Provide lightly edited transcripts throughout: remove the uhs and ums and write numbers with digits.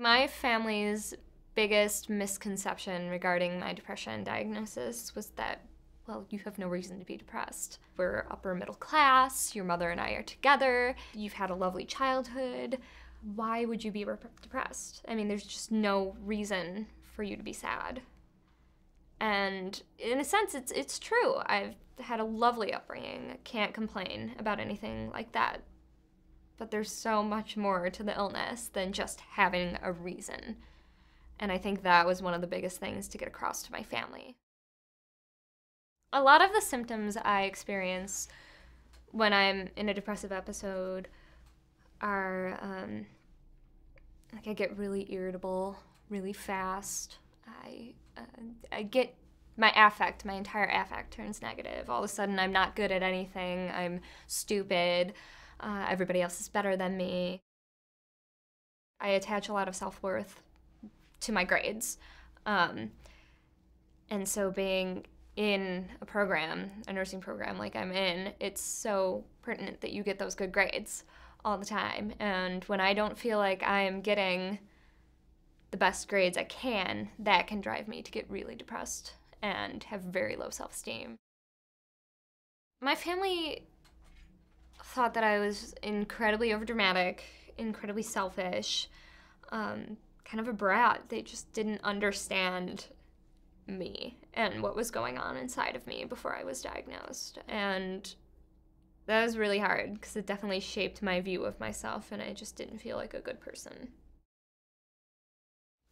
My family's biggest misconception regarding my depression diagnosis was that, well, you have no reason to be depressed. We're upper middle class, your mother and I are together, you've had a lovely childhood. Why would you be depressed? I mean, there's just no reason for you to be sad. And in a sense, it's true. I've had a lovely upbringing. I can't complain about anything like that. But there's so much more to the illness than just having a reason. And I think that was one of the biggest things to get across to my family. A lot of the symptoms I experience when I'm in a depressive episode are, like I get really irritable really fast. I get my entire affect turns negative. All of a sudden, I'm not good at anything. I'm stupid. Everybody else is better than me. I attach a lot of self-worth to my grades. And so being in a program, a nursing program like I'm in, it's so pertinent that you get those good grades all the time. And when I don't feel like I'm getting the best grades I can, that can drive me to get really depressed and have very low self-esteem. My family thought that I was incredibly overdramatic, incredibly selfish, kind of a brat. They just didn't understand me and what was going on inside of me before I was diagnosed. And that was really hard because it definitely shaped my view of myself, and I just didn't feel like a good person.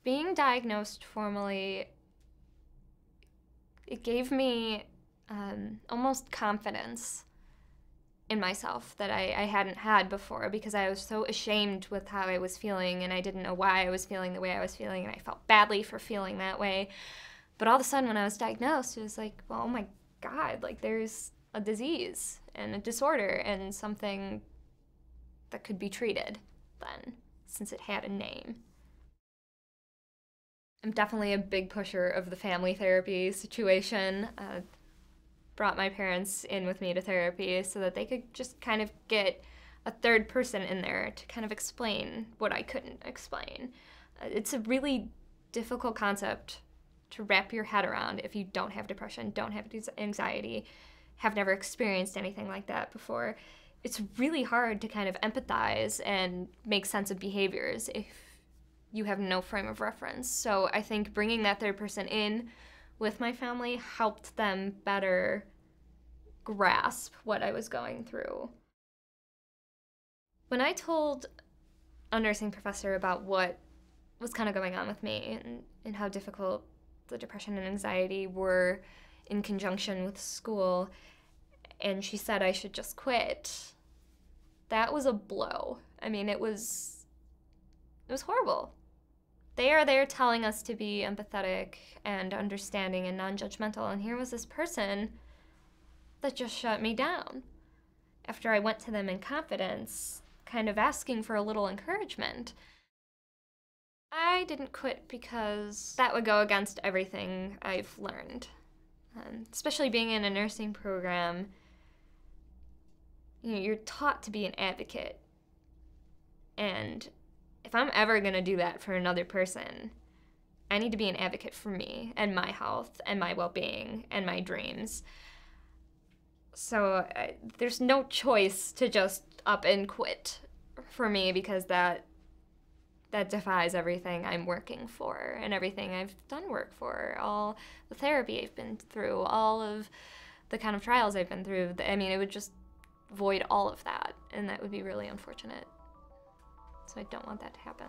Being diagnosed formally, it gave me almost confidence in myself that I hadn't had before, because I was so ashamed with how I was feeling, and I didn't know why I was feeling the way I was feeling, and I felt badly for feeling that way. But all of a sudden when I was diagnosed, it was like, well, oh my God, like there's a disease and a disorder and something that could be treated then, since it had a name. I'm definitely a big pusher of the family therapy situation. Brought my parents in with me to therapy so that they could just kind of get a third person in there to kind of explain what I couldn't explain. It's a really difficult concept to wrap your head around if you don't have depression, don't have anxiety, have never experienced anything like that before. It's really hard to kind of empathize and make sense of behaviors if you have no frame of reference. So I think bringing that third person in with my family helped them better grasp what I was going through. When I told a nursing professor about what was kind of going on with me and how difficult the depression and anxiety were in conjunction with school, and she said I should just quit, that was a blow. I mean, it was horrible. They are there telling us to be empathetic and understanding and non-judgmental, and here was this person that just shut me down after I went to them in confidence, kind of asking for a little encouragement. I didn't quit because that would go against everything I've learned. Especially being in a nursing program, you're taught to be an advocate. And if I'm ever going to do that for another person, I need to be an advocate for me and my health and my well-being and my dreams. So there's no choice to just up and quit for me, because that defies everything I'm working for and everything I've done work for, all the therapy I've been through, all of the kind of trials I've been through. I mean, it would just void all of that, and that would be really unfortunate. So I don't want that to happen.